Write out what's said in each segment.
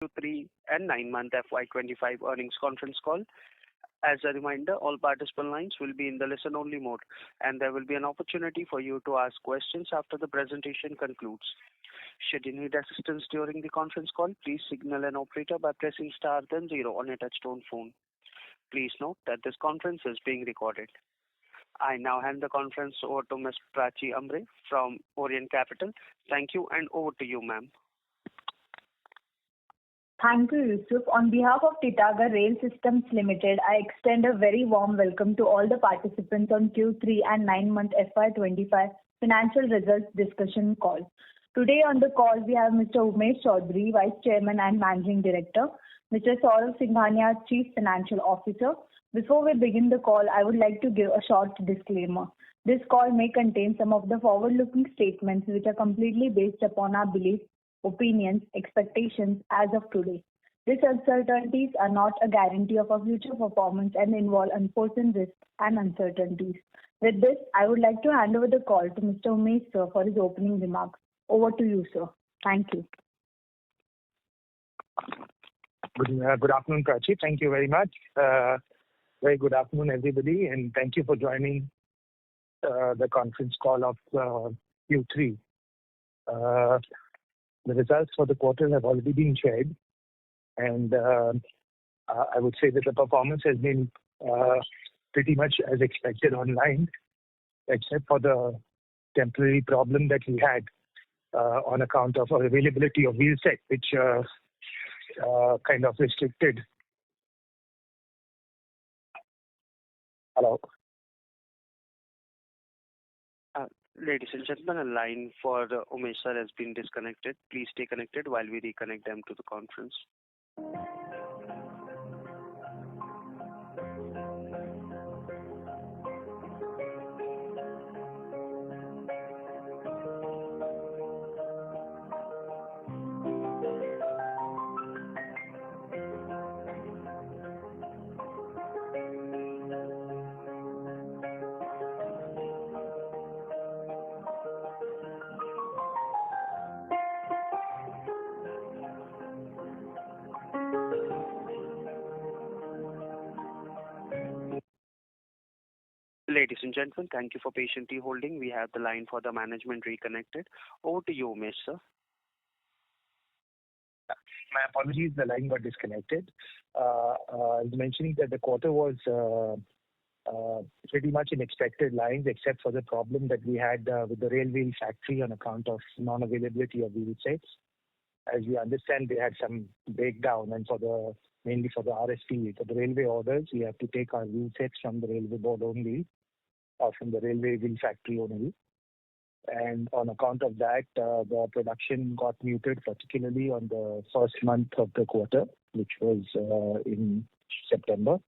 Q3 and 9-month FY25 earnings conference call. As a reminder, all participant lines will be in the listen-only mode, and there will be an opportunity for you to ask questions after the presentation concludes. Should you need assistance during the conference call, please signal an operator by pressing star then zero on your touchtone phone. Please note that this conference is being recorded. I now hand the conference over to Ms. Prachi Ambre from Orient Capital. Thank you, and over to you, ma'am. Thank you, Yusuf. On behalf of Titagarh Rail Systems Limited, I extend a very warm welcome to all the participants on Q3 and 9-month FY25 financial results discussion call. Today on the call, we have Mr. Umesh Chaudhary, Vice Chairman and Managing Director, Mr. Saurav Singhania, Chief Financial Officer. Before we begin the call, I would like to give a short disclaimer. This call may contain some of the forward-looking statements which are completely based upon our beliefs, opinions, expectations as of today. These uncertainties are not a guarantee of our future performance and involve unforeseen risks and uncertainties. With this, I would like to hand over the call to Mr. Umesh, sir, for his opening remarks. Over to you, sir. Thank you. Good afternoon, Prachi. Thank you very much. Very good afternoon, everybody, and thank you for joining the conference call of Q3. The results for the quarter have already been shared, and I would say that the performance has been pretty much as expected online, except for the temporary problem that we had on account of our availability of wheel set, which kind of restricted. Hello. Ladies and gentlemen, a line for Umesh sir has been disconnected. Please stay connected while we reconnect them to the conference. Ladies and gentlemen, thank you for patiently holding. We have the line for the management reconnected. Over to you, Umesh, sir. My apologies, the line got disconnected. I was mentioning that the quarter was pretty much in expected lines, except for the problem that we had with the railway factory on account of non-availability of wheel sets. As we understand, they had some breakdown, and mainly for the RSP, for the railway orders, we have to take our wheel sets from the railway board only, or from the railway wheel factory only. And on account of that, the production got muted, particularly on the first month of the quarter, which was in October.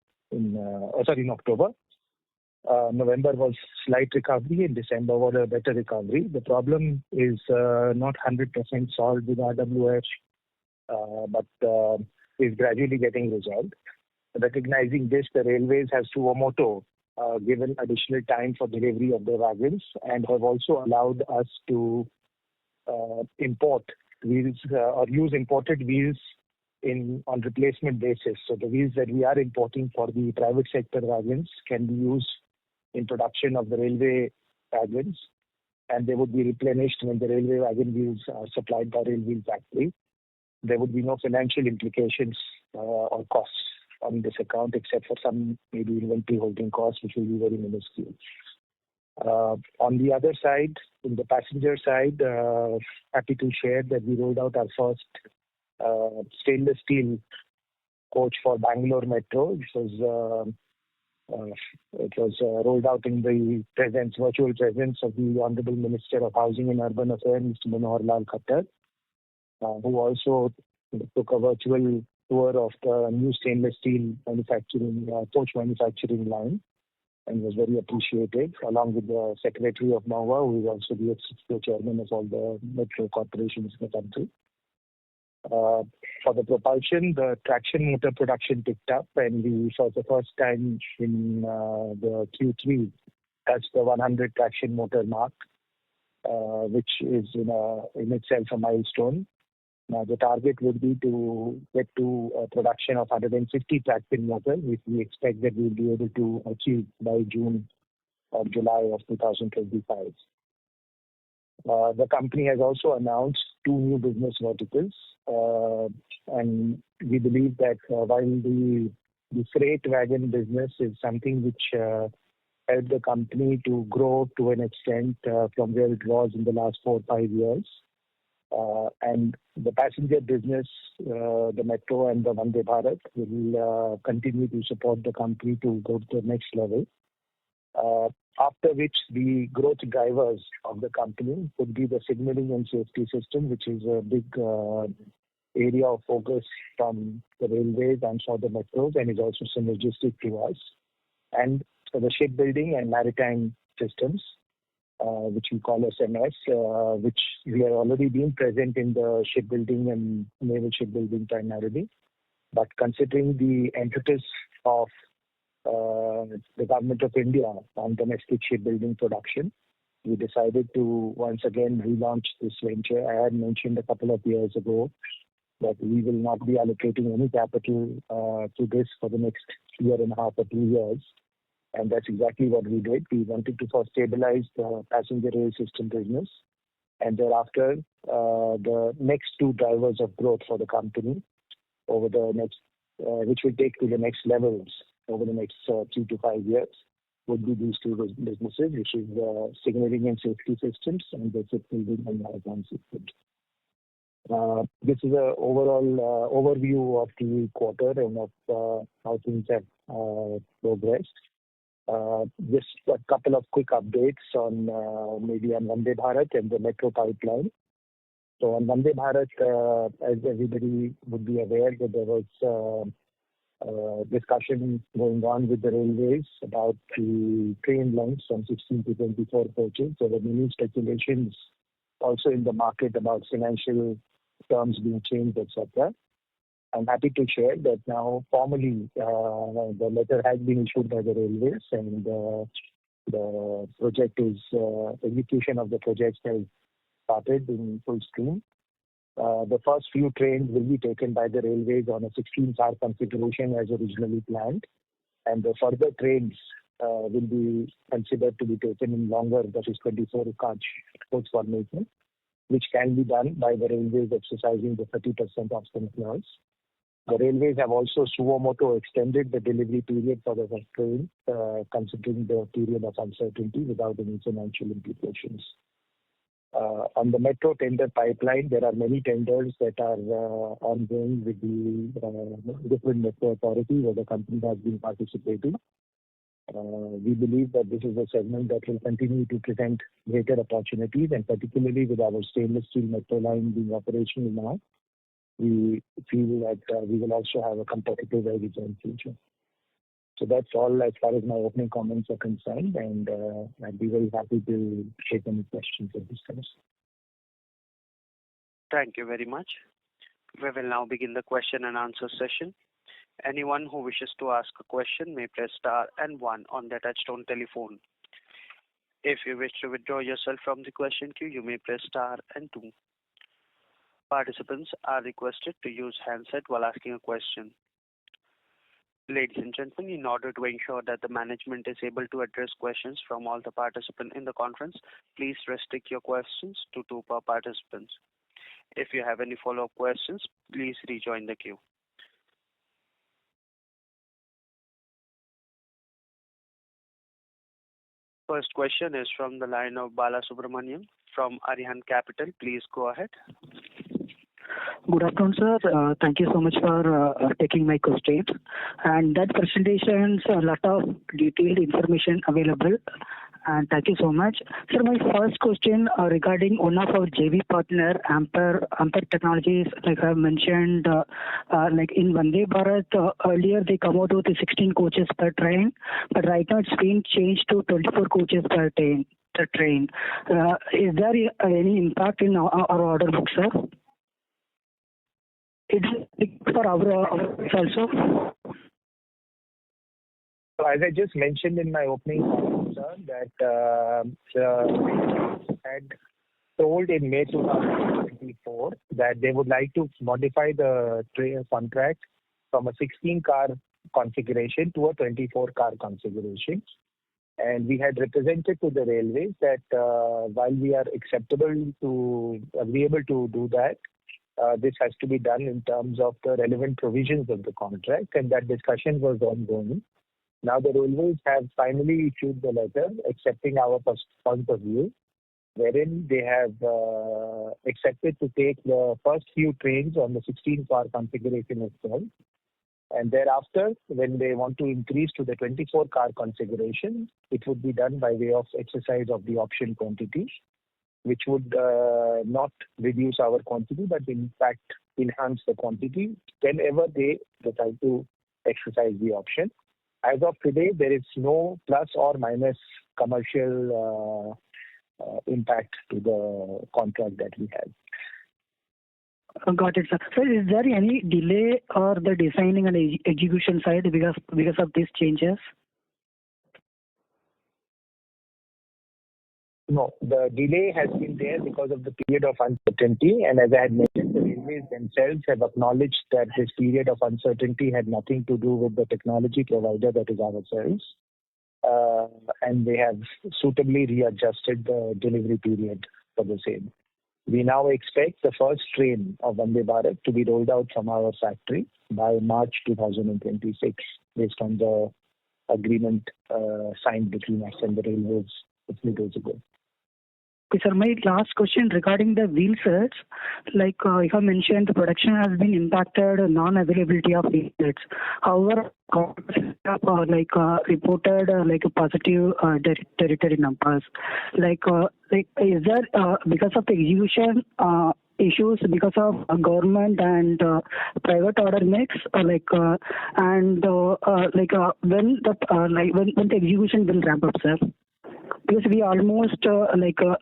November was slight recovery, and December was a better recovery. The problem is not 100% solved with RWF, but is gradually getting resolved. Recognizing this, the railways has suo moto given additional time for delivery of the wagons, and have also allowed us to import wheels or use imported wheels on replacement basis. So the wheels that we are importing for the private sector wagons can be used in production of the railway wagons, and they would be replenished when the railway wagon wheels are supplied by rail wheel factory. There would be no financial implications or costs on this account, except for some maybe inventory holding costs, which will be very minuscule. On the other side, in the passenger side, happy to share that we rolled out our first stainless steel coach for Bangalore Metro. It was rolled out in the virtual presence of the Honorable Minister of Housing and Urban Affairs, Mr. Manohar Lal Khattar, who also took a virtual tour of the new stainless steel coach manufacturing line, and was very appreciated, along with the Secretary of NOVA, who is also the executive chairman of all the metro corporations in the country. For the propulsion, the traction motor production picked up, and we, for the first time in the Q3, touched the 100 traction motor mark, which is in itself a milestone. Now, the target would be to get to a production of 150 traction motors, which we expect that we'll be able to achieve by June or July of 2025. The company has also announced 2 new business verticals, and we believe that while the freight wagon business is something which helped the company to grow to an extent from where it was in the last 4 or 5 years. And the passenger business, the Metro and the Vande Bharat, will continue to support the company to go to the next level. After which the growth drivers of the company would be the signaling and safety system, which is a big area of focus from the railways and for the metros, and is also synergistic to us. And for the shipbuilding and maritime systems, which we call SMS, which we are already being present in the shipbuilding and naval shipbuilding primarily. But considering the impetus of the government of India on domestic shipbuilding production, we decided to once again relaunch this venture. I had mentioned a couple of years ago that we will not be allocating any capital to this for the next year and a half or 2 years. And that's exactly what we did. We wanted to first stabilize the passenger rail system business, and thereafter the next 2 drivers of growth for the company over the next, which will take to the next levels over the next 3 to 5 years, would be these 2 businesses, which is signaling and safety systems and the shipbuilding and maritime systems. This is an overall overview of the quarter and of how things have progressed. Just a couple of quick updates on maybe on Vande Bharat and the Metro pipeline. So on Vande Bharat, as everybody would be aware, that there was discussion going on with the railways about the train lengths from 16 to 24 coaches. There were many speculations also in the market about financial terms being changed, etc. I'm happy to share that now formally the letter has been issued by the railways, and the project is execution of the project has started in full stream. The first few trains will be taken by the railways on a 16-car configuration as originally planned, and the further trains will be considered to be taken in longer, that is 24-car coach formation, which can be done by the railways exercising the 30% option clause. The railways have also suo moto extended the delivery period for the train, considering the period of uncertainty without any financial implications. On the metro tender pipeline, there are many tenders that are ongoing with the different metro authorities where the company has been participating. We believe that this is a segment that will continue to present greater opportunities, and particularly with our stainless steel metro line being operational now, we feel that we will also have a competitive edge in future. So that's all as far as my opening comments are concerned, and I'd be very happy to take any questions at this time. Thank you very much. We will now begin the question and answer session. Anyone who wishes to ask a question may press star and 1 on their touchtone telephone. If you wish to withdraw yourself from the question queue, you may press star and 2. Participants are requested to use handset while asking a question. Ladies and gentlemen, in order to ensure that the management is able to address questions from all the participants in the conference, please restrict your questions to 2 per participants. If you have any follow-up questions, please rejoin the queue. First question is from the line of Bala Subramaniam from Arihant Capital. Please go ahead. Good afternoon, sir. Thank you so much for taking my question. And that presentation is a lot of detailed information available. And thank you so much. Sir, my first question regarding one of our JV partner, Ampere Technologies, like I mentioned, like in Vande Bharat, earlier they come out with 16 coaches per train, but right now it's been changed to 24 coaches per train. Is there any impact in our order book, sir? It's for our also. So as I just mentioned in my opening comments, sir, that had told in May 2024 that they would like to modify the contract from a 16-car configuration to a 24-car configuration. And we had represented to the railways that while we are agreeable to do that, this has to be done in terms of the relevant provisions of the contract, and that discussion was ongoing. Now the railways have finally issued the letter accepting our point of view, wherein they have accepted to take the first few trains on the 16-car configuration itself. And thereafter, when they want to increase to the 24-car configuration, it would be done by way of exercise of the option quantity, which would not reduce our quantity, but in fact enhance the quantity whenever they decide to exercise the option. As of today, there is no plus or minus commercial impact to the contract that we have. Got it, sir. So is there any delay or the designing and execution side because of these changes? No, the delay has been there because of the period of uncertainty. And as I had mentioned, the railways themselves have acknowledged that this period of uncertainty had nothing to do with the technology provider, that is ourselves. And they have suitably readjusted the delivery period for the same. We now expect the first train of Vande Bharat to be rolled out from our factory by March 2026, based on the agreement signed between us and the railways a few days ago. Okay, sir. My last question regarding the wheel sets. Like you have mentioned, the production has been impacted, non-availability of wheel sets. However, reported like a positive territory numbers. Is there because of the execution issues because of government and private order mix, when the when the execution will ramp up, sir? Because we almost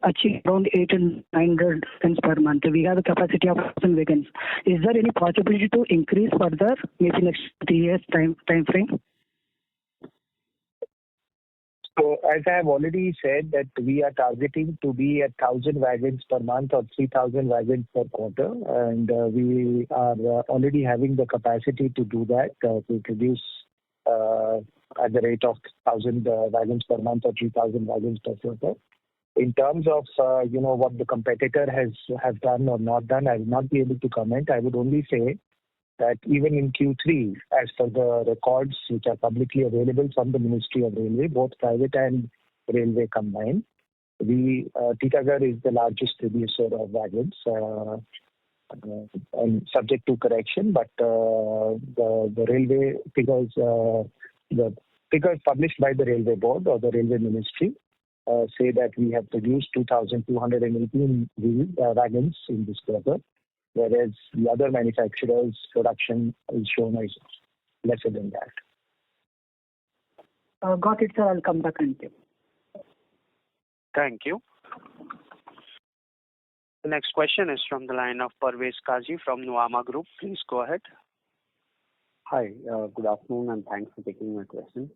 achieve around 800 and 900 wagons per month. We have a capacity of 1,000 wagons. Is there any possibility to increase further, maybe next 3 years time frame? So as I have already said that we are targeting to be at 1,000 wagons per month or 3,000 wagons per quarter, and we are already having the capacity to do that, to produce at the rate of 1,000 wagons per month or 3,000 wagons per quarter. In terms of what the competitor has done or not done, I will not be able to comment. I would only say that even in Q3, as per the records which are publicly available from the Ministry of Railway, both private and railway combined, Titagarh is the largest producer of wagons, and subject to correction, but the railway figures, the figures published by the Railway Board or the Railway Ministry say that we have produced 2,218 wagons in this quarter, whereas the other manufacturers' production is shown as lesser than that. Got it, sir. I'll come back and you. Thank you. The next question is from the line of Parvez Qazi from Nuvama Group. Please go ahead. Hi, good afternoon, and thanks for taking my question.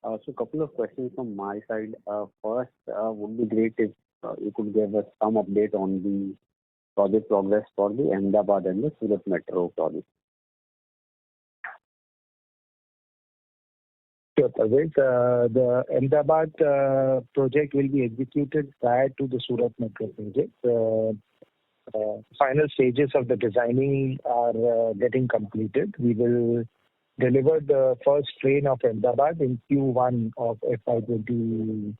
So a couple of questions from my side. First, would be great if you could give us some update on the project progress for the Ahmedabad and the Surat Metro project. Sure, Parvez. The Ahmedabad project will be executed prior to the Surat Metro project. Final stages of the designing are getting completed. We will deliver the first train of Ahmedabad in Q1 of FY26,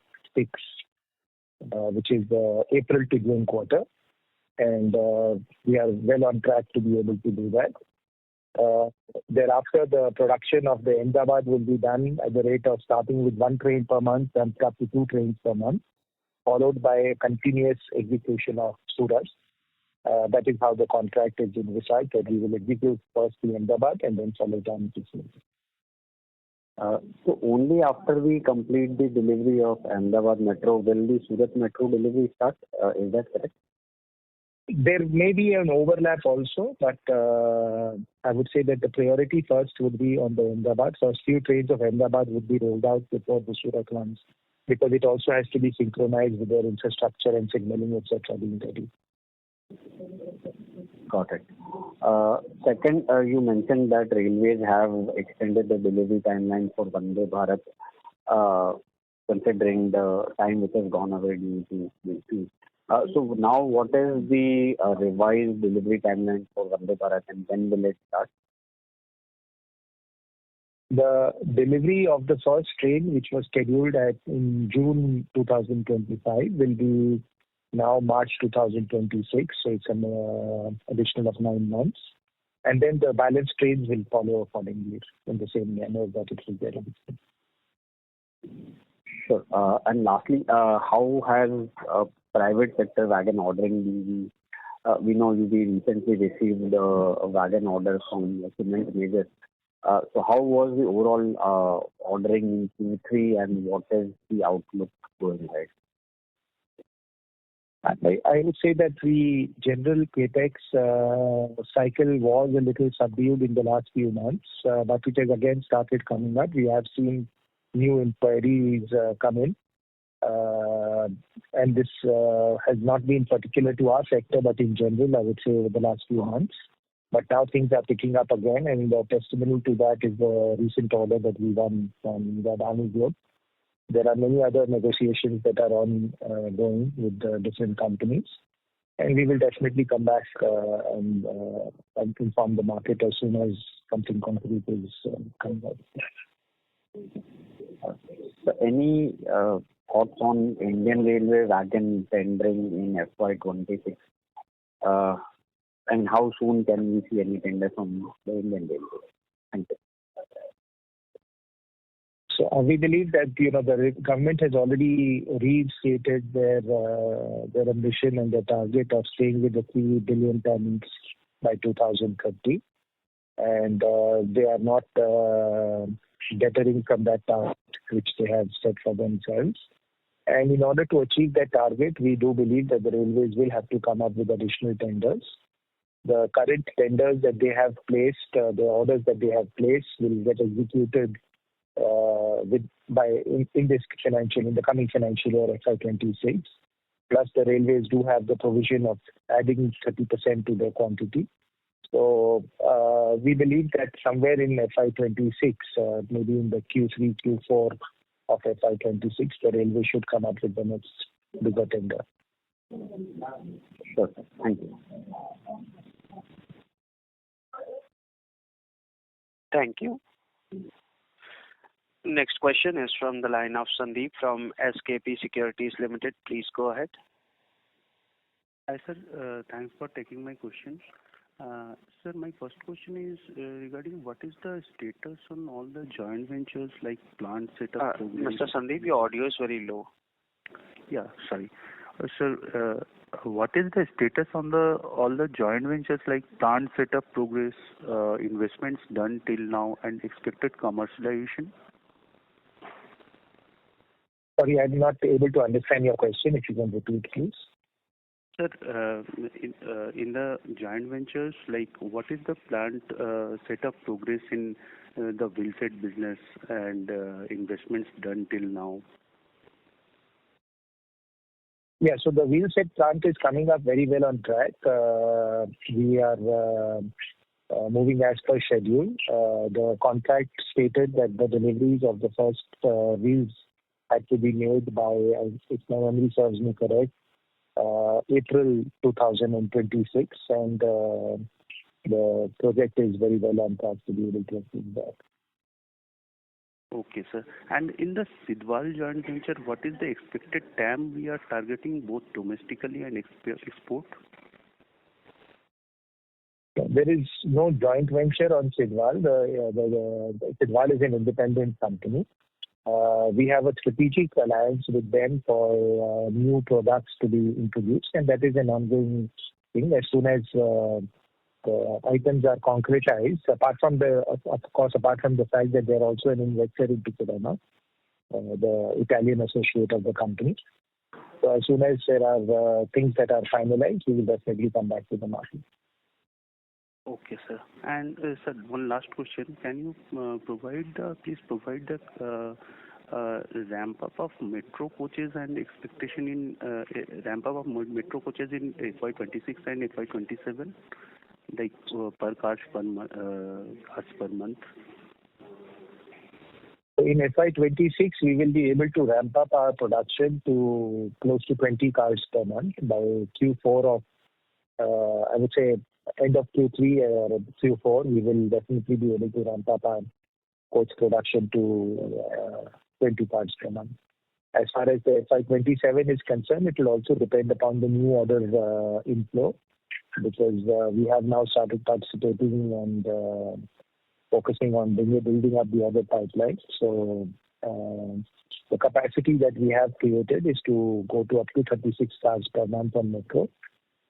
which is the April to June quarter. And we are well on track to be able to do that. Thereafter, the production of the Ahmedabad will be done at the rate of starting with 1 train per month and up to 2 trains per month, followed by a continuous execution of Surat. That is how the contract is envisaged, that we will execute first the Ahmedabad and then follow down to Surat. So only after we complete the delivery of Ahmedabad Metro will the Surat Metro delivery start? Is that correct? There may be an overlap also, but I would say that the priority first would be on the Ahmedabad. First few trains of Ahmedabad would be rolled out before the Surat ones because it also has to be synchronized with their infrastructure and signaling, etc. being ready. Got it. Second, you mentioned that railways have extended the delivery timeline for Vande Bharat, considering the time which has gone away due to Q2. So now, what is the revised delivery timeline for Vande Bharat, and when will it start? The delivery of the first train, which was scheduled in June 2025, will be now March 2026. So it's an additional of 9 months. And then the balance trains will follow accordingly in the same manner that it will get. Sure. And lastly, how has private sector wagon ordering been? We know you recently received a wagon order from cement majors. So how was the overall ordering in Q3, and what is the outlook going ahead? I would say that the general capex cycle was a little subdued in the last few months, but it has again started coming up. We have seen new inquiries come in, and this has not been particular to our sector, but in general, I would say over the last few months. But now things are picking up again, and the testimony to that is the recent order that we won from the Adani Group. There are many other negotiations that are ongoing with different companies, and we will definitely come back and inform the market as soon as something concrete is coming out. So any thoughts on Indian Railway wagon tendering in FY26? And how soon can we see any tender from the Indian Railway? Thank you. So we believe that the government has already restated their ambition and their target of staying with the 3 billion tons by 2030, and they are not deterring from that target which they have set for themselves. And in order to achieve that target, we do believe that the railways will have to come up with additional tenders. The current tenders that they have placed, the orders that they have placed, will get executed in the coming financial year FY26. Plus, the railways do have the provision of adding 30% to their quantity. So we believe that somewhere in FY26, maybe in the Q3, Q4 of FY26, the railway should come up with the next bigger tender. Sure. Thank you. Thank you. Next question is from the line of Sandeep from SKP Securities Limited. Please go ahead. Hi, sir. Thanks for taking my question. Sir, my first question is regarding what is the status on all the joint ventures like plant setup? Mr. Sandeep, your audio is very low. Yeah, sorry. Sir, what is the status on all the joint ventures like plant setup progress, investments done till now, and expected commercialization? Sorry, I'm not able to understand your question. If you can repeat, please. Sir, in the joint ventures, like what is the plant setup progress in the wheelset business and investments done till now? Yeah, so the wheelset plant is coming up very well on track. We are moving as per schedule. The contract stated that the deliveries of the first wheels had to be made by, if my memory serves me correct, April 2026, and the project is very well on track to be able to achieve that. Okay, sir. And in the Sidwal joint venture, what is the expected TAM we are targeting both domestically and export? There is no joint venture on Sidwal. The Sidwal is an independent company. We have a strategic alliance with them for new products to be introduced, and that is an ongoing thing. As soon as the items are concretized, apart from the fact that they are also an investor in Titagarh, the Italian associate of the company. So as soon as there are things that are finalized, we will definitely come back to the market. Okay, sir. And sir, one last question. Can you please provide the ramp up of metro coaches and expectation in ramp up of metro coaches in FY26 and FY27, like per cars per month? In FY26, we will be able to ramp up our production to close to 20 cars per month. By Q4 of, I would say, end of Q3 or Q4, we will definitely be able to ramp up our coach production to 20 cars per month. As far as the FY27 is concerned, it will also depend upon the new order inflow, because we have now started participating and focusing on building up the other pipelines. So the capacity that we have created is to go to up to 36 cars per month on metro.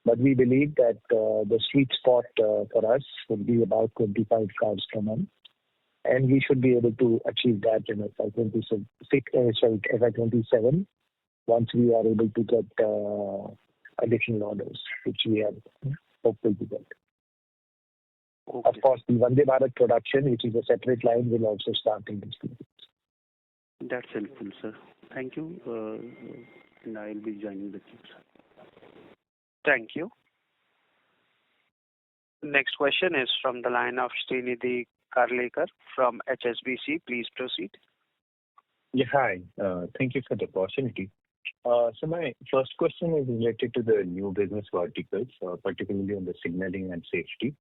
But we believe that the sweet spot for us would be about 25 cars per month. And we should be able to achieve that in FY27 once we are able to get additional orders, which we are hopeful to get. Okay. Of course, the Vande Bharat production, which is a separate line, will also start in this period. That's helpful, sir. Thank you. And I will be joining the queue, sir. Thank you. Next question is from the line of Srinidhi Karlekar from HSBC. Please proceed. Yeah, hi. Thank you for the opportunity. So my first question is related to the new business verticals, particularly on the signaling and safety.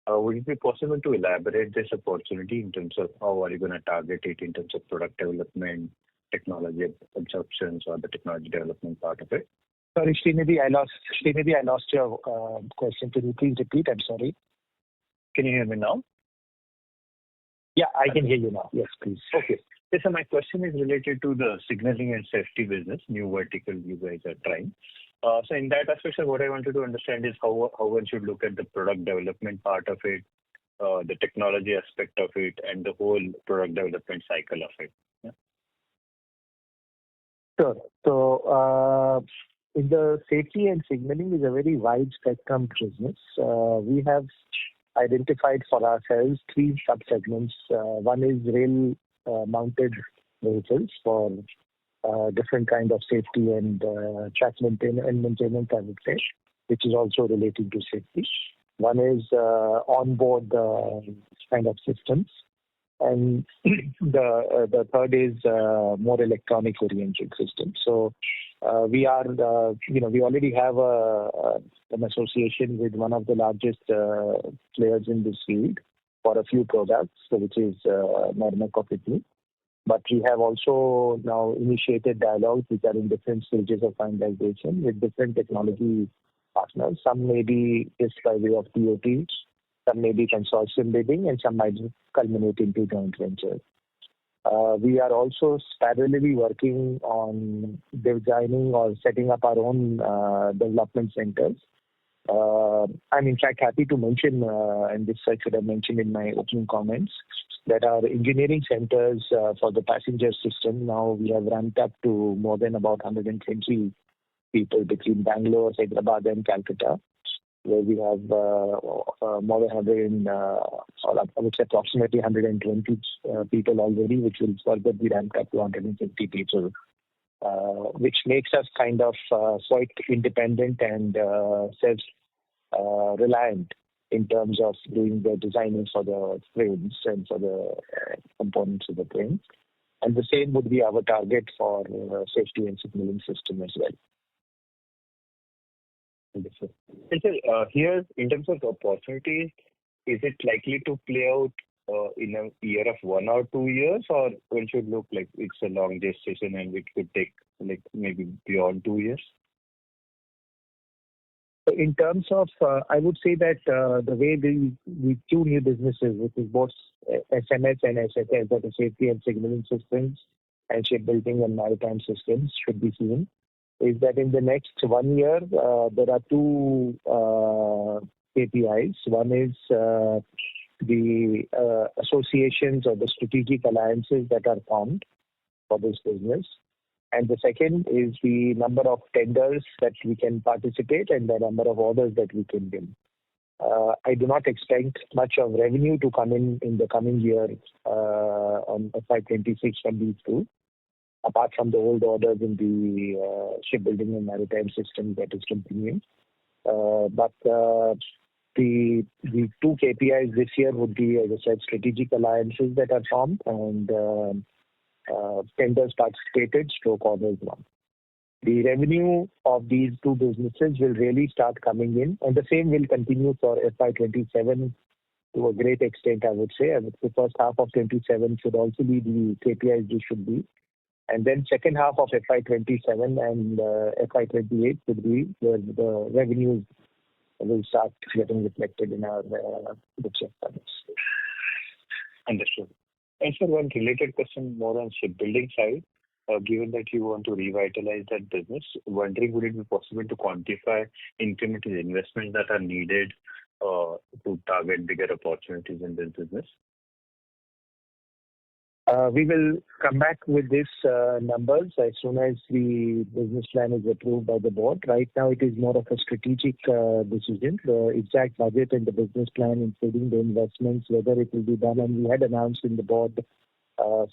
Would it be possible to elaborate this opportunity in terms of how are you going to target it in terms of product development, technology absorptions, or the technology development part of it? Sorry, Srinidhi, I lost your question. Can you please repeat? I'm sorry. Can you hear me now? Yeah, I can hear you now. Yes, please. Okay. So my question is related to the signaling and safety business, new vertical you guys are trying. So in that aspect, sir, what I wanted to understand is how one should look at the product development part of it, the technology aspect of it, and the whole product development cycle of it. Yeah? Sure. So in the safety and signaling is a very wide spectrum business. We have identified for ourselves 3 sub-segments. One is rail-mounted vehicles for different kind of safety and track maintenance, I would say, which is also relating to safety. One is onboard kind of systems, and the third is more electronic-oriented systems. So we are, we already have an association with one of the largest players in this field for a few products, which is Norma Coffee. But we have also now initiated dialogues which are in different stages of finalization with different technology partners. Some may be just by way of TOT, some may be consortium bidding, and some might culminate into joint ventures. We are also parallelly working on designing or setting up our own development centers. I'm in fact happy to mention, and this I should have mentioned in my opening comments, that our engineering centers for the passenger system, now we have ramped up to more than about 120 people between Bangalore, Hyderabad and Calcutta, where we have more than 100, or I would say approximately 120 people already, which will further be ramped up to 150 people, which makes us kind of quite independent and self-reliant in terms of doing the designing for the frames and for the components of the frames. And the same would be our target for safety and signaling system as well. Understood. And so here, in terms of opportunities, is it likely to play out in a year of 1 or 2 years, or one should look like it's a long gestation and it could take like maybe beyond 2 years? In terms of, I would say that the way we 2 new businesses, which is both SMS and SSS, that is safety and signaling systems, and shipbuilding and maritime systems, should be seen, is that in the next 1 year, there are 2 KPIs. One is the associations or the strategic alliances that are formed for this business. And the second is the number of tenders that we can participate and the number of orders that we can win. I do not expect much of revenue to come in the coming year on FY26 from these 2. apart from the old orders in the shipbuilding and maritime systems that is continuing. But the two KPIs this year would be, as I said, strategic alliances that are formed and tenders participated, stroke orders won. The revenue of these two businesses will really start coming in, and the same will continue for FY27 to a great extent, I would say. And the first half of 27 should also be the KPIs they should be. And then second half of FY27 and FY28 would be where the revenues will start getting reflected in our books of finance. Understood. And sir, one related question more on shipbuilding side. Given that you want to revitalize that business, wondering would it be possible to quantify incremental investments that are needed to target bigger opportunities in this business? We will come back with these numbers as soon as the business plan is approved by the board. Right now, it is more of a strategic decision. The exact budget and the business plan, including the investments, whether it will be done, and we had announced in the board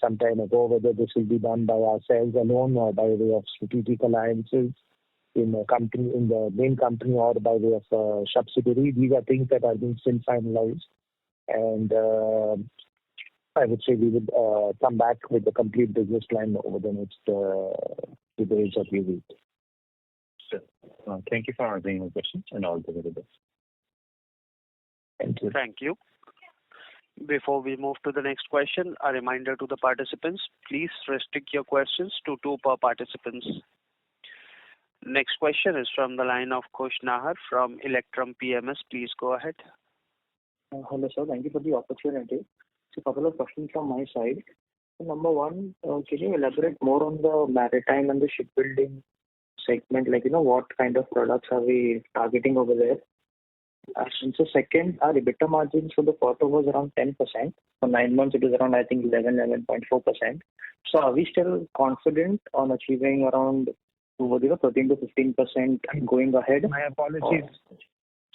some time ago whether this will be done by ourselves alone or by way of strategic alliances in a company, in the main company, or by way of a subsidiary. These are things that are being still finalized, and I would say we would come back with the complete business plan over the next 2 days or 3 weeks. Sure. Thank you for answering my questions and all the very best. Thank you. Thank you. Before we move to the next question, a reminder to the participants, please restrict your questions to 2 per participants. Next question is from the line of Khush Nahar from Electrum PMS. Please go ahead. Hello, sir. Thank you for the opportunity. So, a couple of questions from my side. So, number one, can you elaborate more on the maritime and the shipbuilding segment? Like, what kind of products are we targeting over there? And so, second, our EBITDA margins for the quarter was around 10%. For 9 months, it was around, I think, 11.4%. So, are we still confident on achieving around 13 to 15% going ahead? My apologies.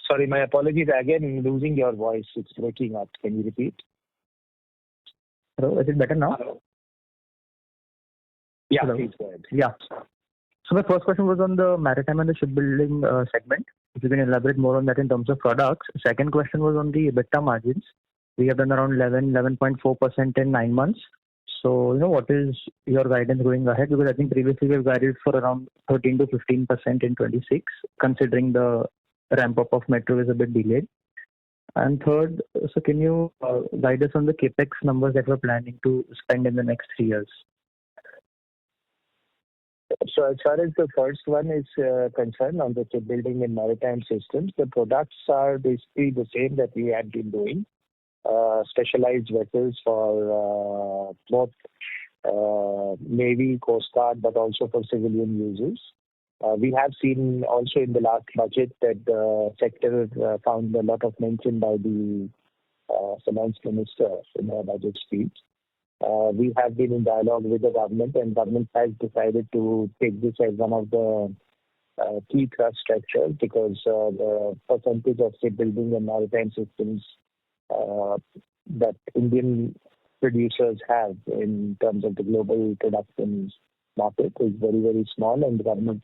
Sorry, my apologies. Again, I'm losing your voice. It's breaking up. Can you repeat? Hello, is it better now? Hello. Yeah, Hello. please go ahead. Yeah. So my first question was on the maritime and the shipbuilding segment. If you can elaborate more on that in terms of products. Second question was on the EBITDA margins. We have done around 11.4% in 9 months. So, what is your guidance going ahead? Because I think previously we have guided for around 13 to 15% in 26, considering the ramp up of metro is a bit delayed. And third, so can you guide us on the capex numbers that we're planning to spend in the next 3 years? So as far as the first one is concerned on the shipbuilding and maritime systems, the products are basically the same that we had been doing. Specialized vessels for both Navy, Coast Guard, but also for civilian users. We have seen also in the last budget that the sector found a lot of mention by the finance minister in her budget speech. We have been in dialogue with the government, and government has decided to take this as one of the key thrust structures because the percentage of shipbuilding and maritime systems that Indian producers have in terms of the global production market is very, very small, and the government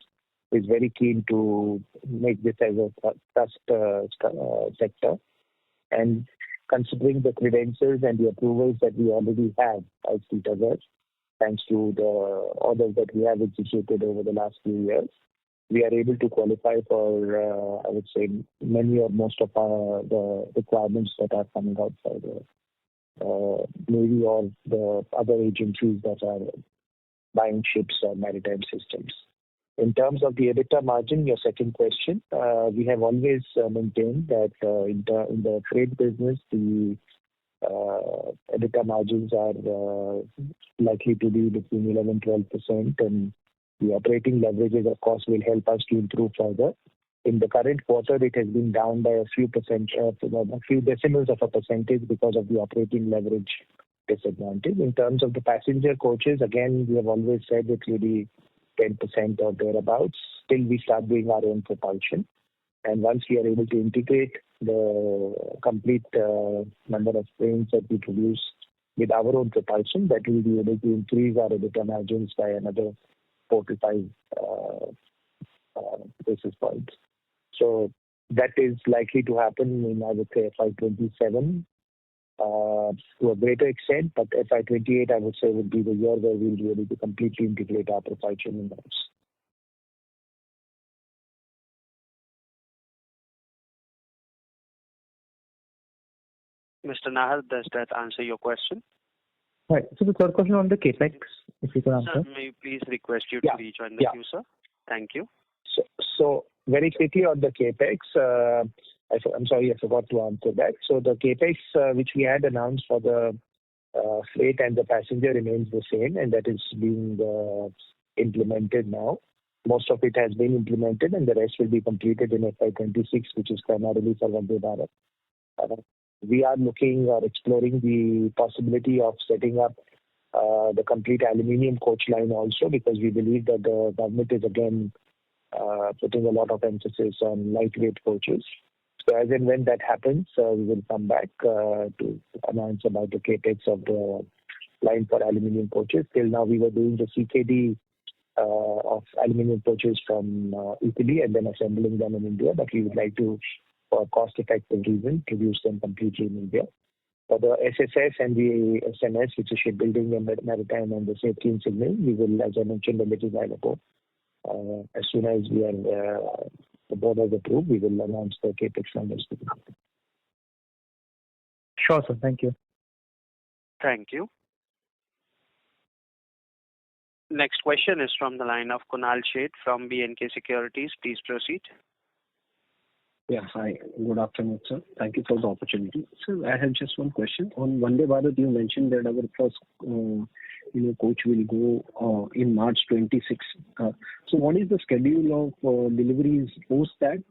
is very keen to make this as a thrust sector. And considering the credentials and the approvals that we already have as Titagarh, thanks to the orders that we have executed over the last few years, we are able to qualify for, I would say, many or most of the requirements that are coming out by the Navy or the other agencies that are buying ships or maritime systems. In terms of the EBITDA margin, your second question, we have always maintained that in the freight business, the EBITDA margins are likely to be between 11-12%, and the operating leverages, of course, will help us to improve further. In the current quarter, it has been down by a few decimals of a percentage because of the operating leverage disadvantage. In terms of the passenger coaches, again, we have always said it will be 10% or thereabouts till we start doing our own propulsion. And once we are able to integrate the complete number of trains that we produce with our own propulsion, that we'll be able to increase our EBITDA margins by another 4 to 5 basis points. So that is likely to happen in, I would say, FY27 to a greater extent, but FY28, I would say, would be the year where we'll be able to completely integrate our propulsion in those. Mr. Nahar, does that answer your question? Right. So the third question on the capex, if you could answer. Sir, may I please request you to rejoin the queue, sir? Thank you. So very quickly on the capex, I'm sorry, I forgot to answer that. So the capex which we had announced for the freight and the passenger remains the same, and that is being implemented now. Most of it has been implemented, and the rest will be completed in FY26, which is primarily for Vande Bharat. We are looking or exploring the possibility of setting up the complete aluminium coach line also, because we believe that the government is again putting a lot of emphasis on lightweight coaches. So as and when that happens, we will come back to announce about the capex of the line for aluminium coaches. Till now, we were doing the CKD of aluminium coaches from Italy and then assembling them in India, but we would like to, for cost-effective reason, produce them completely in India. For the SSS and the SMS, which is shipbuilding and maritime and the safety and signal, we will, as I mentioned a little while ago, as soon as we are the board has approved, we will announce the capex numbers to the market. Sure, sir. Thank you. Thank you. Next question is from the line of Kunal Sheth from B&K Securities. Please proceed. Yeah, hi. Good afternoon, sir. Thank you for the opportunity. Sir, I have just one question. On Vande Bharat, you mentioned that our first coach will go in March 26. So what is the schedule of deliveries post that?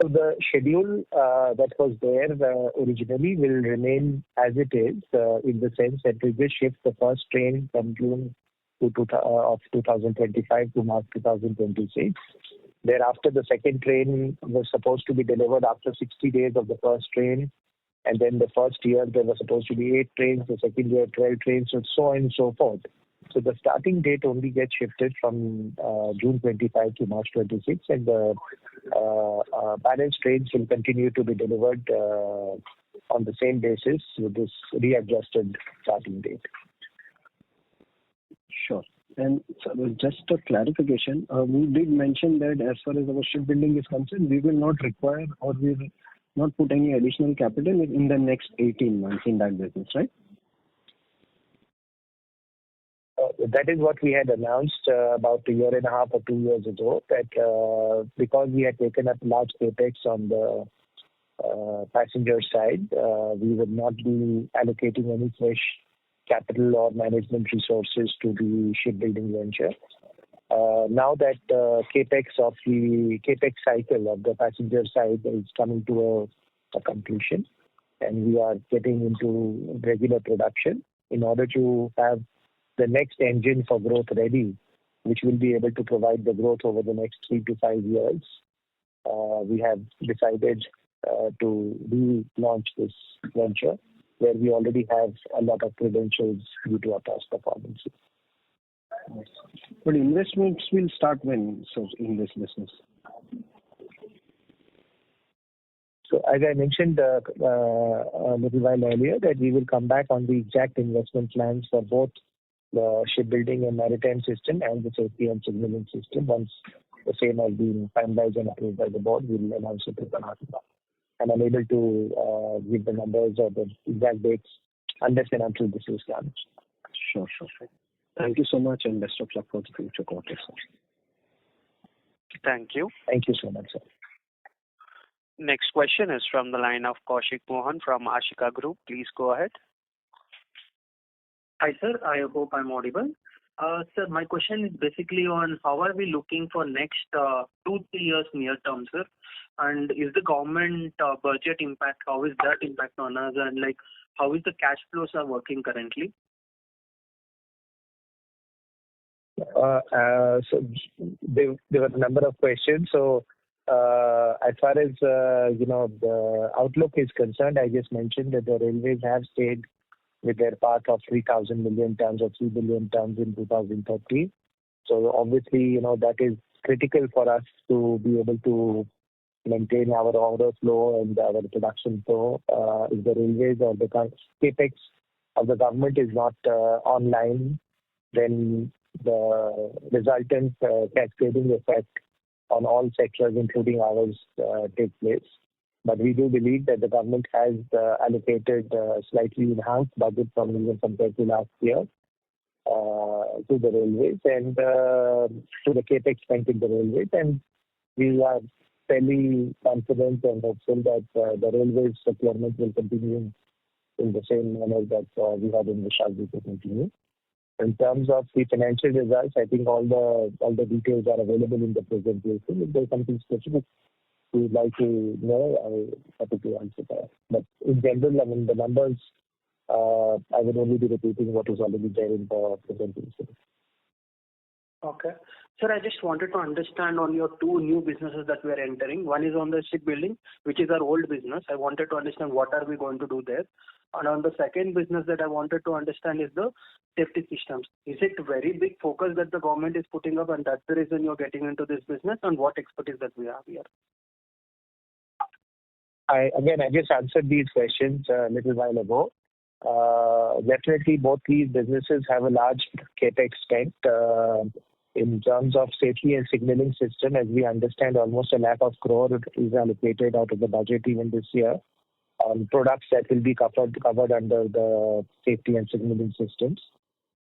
So the schedule that was there originally will remain as it is, in the sense that we will shift the first train from June of 2025 to March 2026. Thereafter, the second train was supposed to be delivered after 60 days of the first train. And then the first year, there were supposed to be 8 trains, the second year, 12 trains, and so on and so forth. So the starting date only gets shifted from June 25 to March 26, and the balance trains will continue to be delivered on the same basis with this readjusted starting date. Sure. And just a clarification, we did mention that as far as our shipbuilding is concerned, we will not require or we will not put any additional capital in the next 18 months in that business, right? That is what we had announced about a year and a half or 2 years ago, that because we had taken up large capex on the passenger side, we would not be allocating any fresh capital or management resources to the shipbuilding venture. Now that capex cycle of the passenger side is coming to a conclusion, and we are getting into regular production in order to have the next engine for growth ready, which will be able to provide the growth over the next 3 to 5 years. We have decided to relaunch this venture, where we already have a lot of credentials due to our past performances. But investments will start when, so in this business? So as I mentioned a little while earlier, that we will come back on the exact investment plans for both the shipbuilding and maritime system and the safety and signaling system. Once the same has been finalized and approved by the board, we will announce it to the market. I'm unable to give the numbers or the exact dates unless and until this is done. Sure. Thank you so much, and best of luck for the future quarters. Thank you. Thank you so much, sir. Next question is from the line of Kaushik Mohan from Ashika Group. Please go ahead. Hi, sir. I hope I'm audible. Sir, my question is basically on how are we looking for next 2-3 years near term, sir? And is the government budget impact, how is that impact on us? And how is the cash flows are working currently? So there were a number of questions. So As far as the outlook is concerned, I just mentioned that the railways have stayed with their path of 3,000 million tons or 3 billion tons in 2030. So obviously, that is critical for us to be able to maintain our order flow and our production flow. If the railways or the capex of the government is not online, then the resultant cascading effect on all sectors, including ours, take place. But we do believe that the government has allocated slightly enhanced budget from even compared to last year to the railways and to the capex spent in the railways. And we are fairly confident and hopeful that the railways procurement will continue in the same manner that we had in Vishalji to continue. In terms of the financial results, I think all the details are available in the presentation. If there's something specific you would like to know, I'm happy to answer that. But in general, I mean, the numbers, I would only be repeating what is already there in the presentation. Okay. Sir, I just wanted to understand on your two new businesses that we are entering. One is on the shipbuilding, which is our old business. I wanted to understand what are we going to do there. And on the second business that I wanted to understand is the safety systems. Is it a very big focus that the government is putting up and that's the reason you're getting into this business, and what expertise that we have here? I just answered these questions a little while ago. Definitely both these businesses have a large capex spent. In terms of safety and signaling system, as we understand, almost 1 lakh crore is allocated out of the budget even this year on products that will be covered under the safety and signaling systems.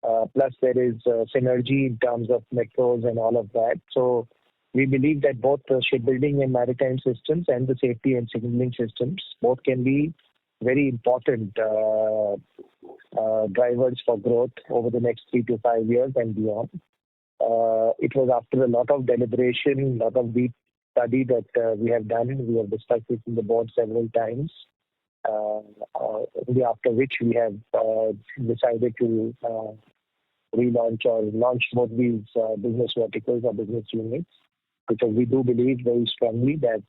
Plus there is synergy in terms of metros and all of that. So we believe that both the shipbuilding and maritime systems and the safety and signaling systems both can be very important drivers for growth over the next 3 to 5 years and beyond. It was after a lot of deliberation, a lot of deep study that we have done. We have discussed it in the board several times, after which we have decided to relaunch or launch both these business verticals or business units, because we do believe very strongly that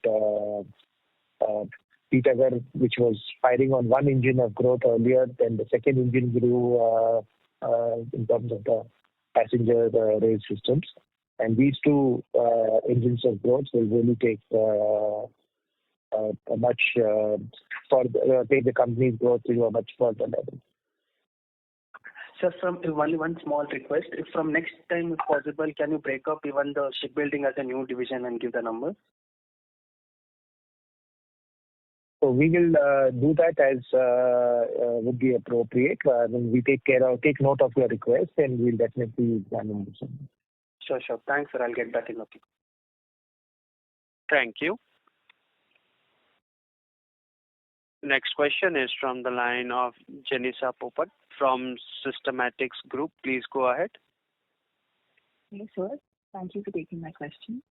Titagarh, which was firing on one engine of growth earlier, then the second engine grew in terms of the passenger rail systems. And these two engines of growth will really take take the company's growth to a much further level. Sir, one small request. If from next time, if possible, can you break up even the shipbuilding as a new division and give the numbers? So we will do that as would be appropriate. When we take note of your request, and we'll definitely examine this. Sure. Thanks, sir. I'll get back in the queue. Thank you. Next question is from the line of Janisa Popat from Systematics Group. Please go ahead. Yes, sir. Thank you for taking my question.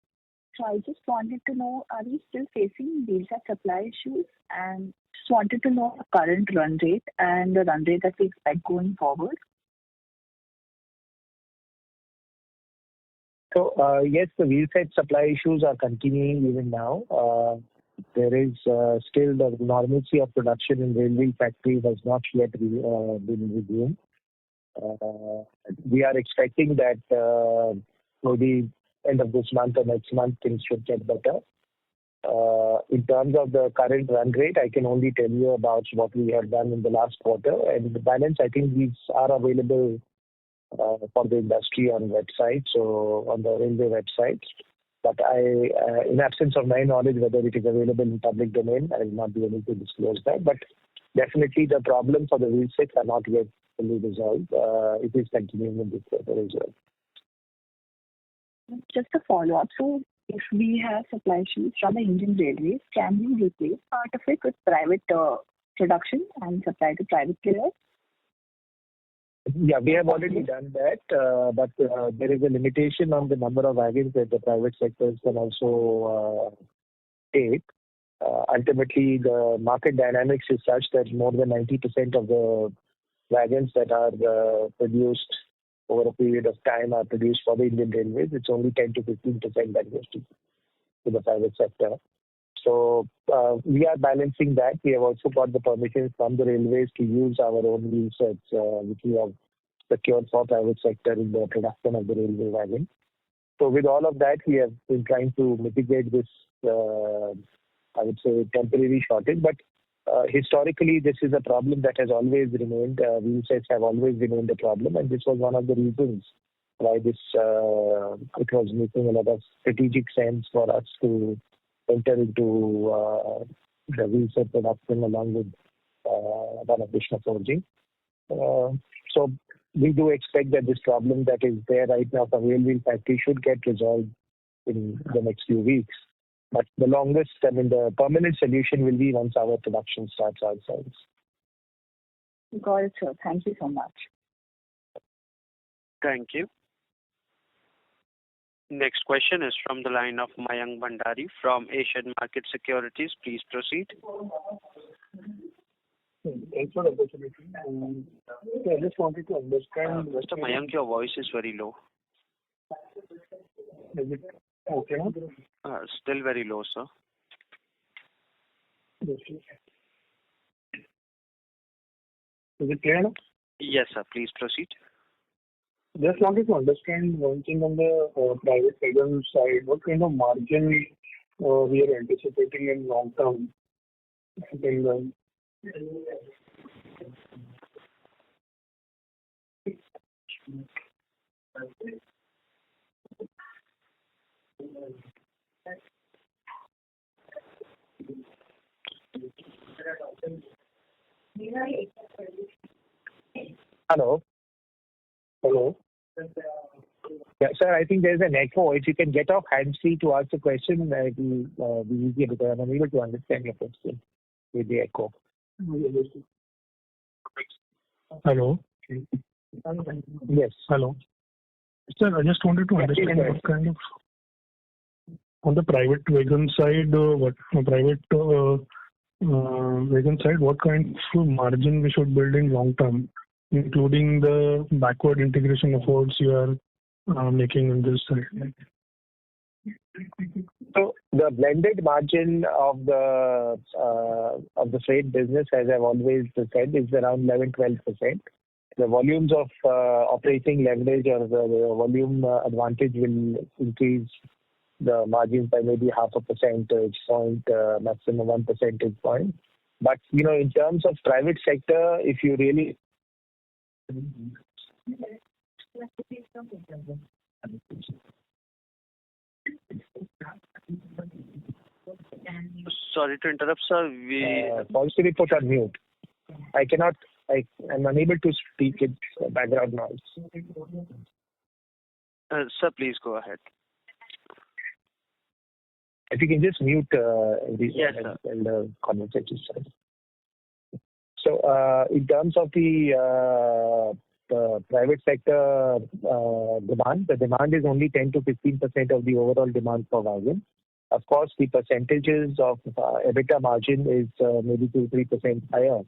So I just wanted to know, are we still facing wheelset supply issues? And just wanted to know the current run rate and the run rate that we expect going forward. So, yes, the wheelset supply issues are continuing even now. There is still the normalcy of production in railway factories has not yet been resumed. We are expecting that maybe end of this month or next month things should get better. In terms of the current run rate, I can only tell you about what we have done in the last quarter, and the balance, I think these are available for the industry on website, so on the railway website. But in absence of my knowledge, whether it is available in public domain, I will not be able to disclose that. But definitely the problem for the wheel sets are not yet fully resolved. It is continuing in this quarter as well. Just a follow-up. So if we have supply issues from the Indian Railways, can we replace part of it with private production and supply to private players? Yeah, we have already done that, but there is a limitation on the number of wagons that the private sectors can also take. Ultimately, the market dynamics is such that more than 90% of the wagons that are produced over a period of time are produced for the Indian Railways. It's only 10 to 15% that goes to to the private sector. So we are balancing that. We have also got the permissions from the railways to use our own wheel sets, which we have secured for private sector in the production of the railway wagon. So with all of that, we have been trying to mitigate this, I would say, temporary shortage. But historically, this is a problem that has always remained. Wheel sets have always remained a problem, and this was one of the reasons why it was making a lot of strategic sense for us to enter into the wheel set production along with one additional forging. So we do expect that this problem that is there right now for rail wheel factory should get resolved in the next few weeks. But the the permanent solution will be once our production starts ourselves. Got it, sir. Thank you so much. Thank you. Next question is from the line of Mayank Bhandari from Asian Market Securities. Please proceed. Thanks for the opportunity. I just wanted to understand. Mr. Mayank, your voice is very low. Is it okay now? Still very low, sir. Yes. Is it clear now? Yes, sir. Please proceed. Just wanted to understand one thing on the private segment side. What kind of margin we are anticipating in long term? Hello. Yeah, sir, I think there's an echo. If you can get off hands-free to ask the question, it will be easier because I'm unable to understand your question with the echo. Hello. Yes. Hello. Sir, I just wanted to understand what kind of, on the private wagon side, what kind of margin we should build in long term, including the backward integration efforts you are making on this side? So the blended margin of the freight business, as I've always said, is around 11-12%. The volumes of operating leverage or the volume advantage will increase the margins by maybe 0.5 percentage point, maximum 1 percentage point. But in terms of private sector, if you really Sorry to interrupt, sir. Policy report on mute. I'm unable to speak. It's background noise. Sir, please go ahead. If you can just mute yes, and the conversation. So in terms of the private sector demand, the demand is only 10 to 15% of the overall demand for wagon. Of course, the percentages of EBITDA margin is maybe 2-3% higher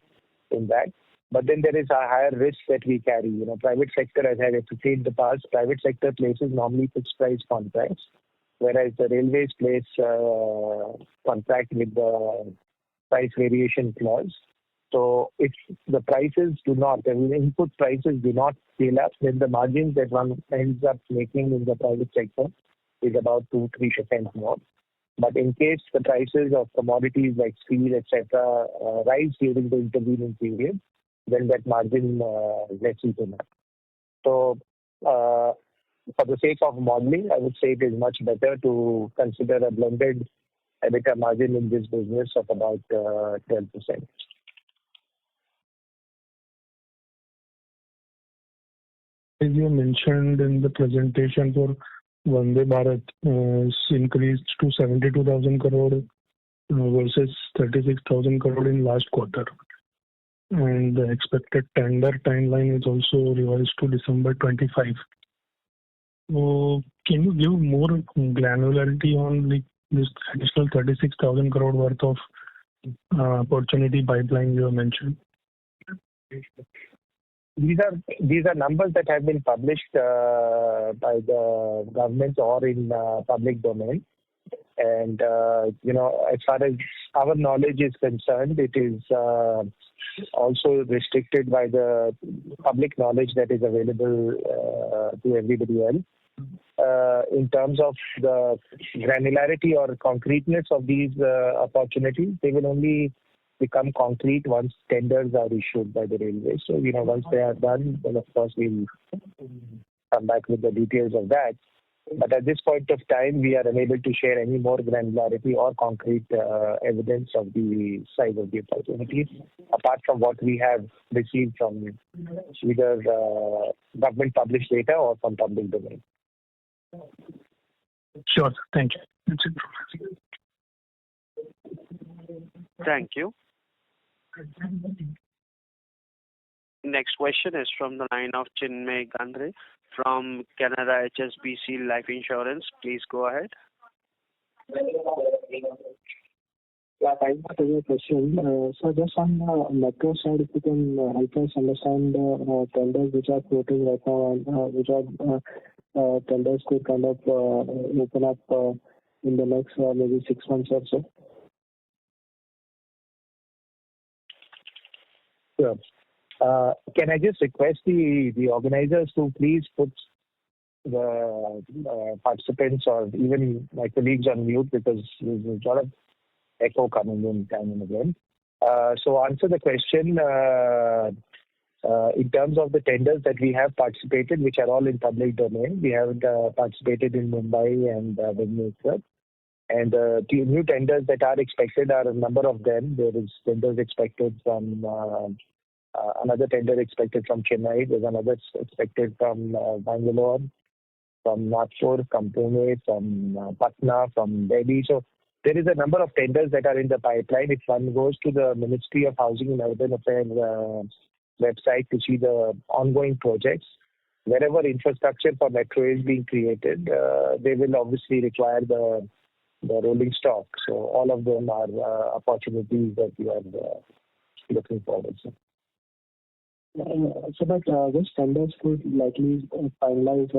in that. But then there is a higher risk that we carry. Private sector, as I have explained in the past, private sector places normally fixed price contracts, whereas the railways place contract with the price variation clause. So if the prices do not, the input prices do not scale up, then the margins that one ends up making in the private sector is about 2-3% more. But in case the prices of commodities like steel, etc., rise during the intervening period, then that margin lessens enough. So for the sake of modeling, I would say it is much better to consider a blended EBITDA margin in this business of about 12%. As you mentioned in the presentation for Vande Bharat, increased to 72,000 crore versus 36,000 crore in last quarter. And the expected tender timeline is also revised to December 25. So can you give more granularity on this additional 36,000 crore worth of opportunity pipeline you have mentioned? These are numbers that have been published by the government or in public domain. And, as far as our knowledge is concerned, it is also restricted by the public knowledge that is available to everybody else. In terms of the granularity or concreteness of these opportunities, they will only become concrete once tenders are issued by the railway. So, once they are done, then of course we'll come back with the details of that. But at this point of time, we are unable to share any more granularity or concrete evidence of the size of the opportunities, apart from what we have received from either government published data or from public domain. Sure. Thank you. That's it. Thank you. Next question is from the line of Chinmay Gandre from Canara HSBC Life Insurance. Please go ahead. Yeah, thank you for your question. So just on the metro side, if you can help us understand the tenders which are floating right now and which are tenders could kind of open up in the next maybe 6 months or so. Sure. Can I just request the organizers to please put the participants or even my colleagues on mute, because there's a lot of echo coming in time and again. So answer the question in terms of the tenders that we have participated, which are all in public domain. We have participated in Mumbai and Bhubaneswar. And the new tenders that are expected are a number of them. There is tenders expected from another tender expected from Chennai. There's another expected from Bangalore, from Nagpur, from Pune, from Patna, from Delhi. So there is a number of tenders that are in the pipeline. If one goes to the Ministry of Housing and Urban Affairs website to see the ongoing projects, wherever infrastructure for metro is being created, they will obviously require the rolling stock. So all of them are opportunities that we are looking forward to. So that which tenders could likely finalize,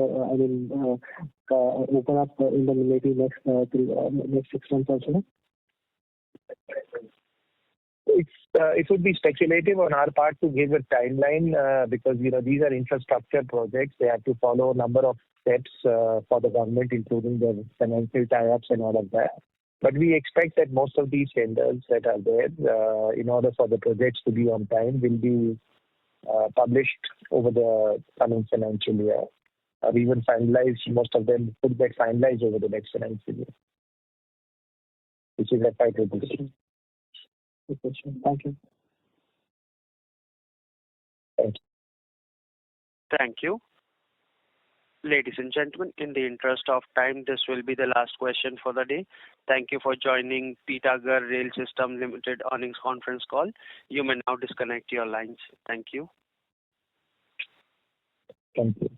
open up in the maybe next 6 months or so? It would be speculative on our part to give a timeline because these are infrastructure projects. They have to follow a number of steps for the government, including the financial tie-ups and all of that. But we expect that most of these tenders that are there, in order for the projects to be on time, will be published over the coming financial year, or even finalized. Most of them could get finalized over the next financial year, which is FY26. Thank you. Thank you. Thank you. Ladies and gentlemen, in the interest of time, this will be the last question for the day. Thank you for joining Titagarh Rail System Limited earnings conference call. You may now disconnect your lines. Thank you. Thank you.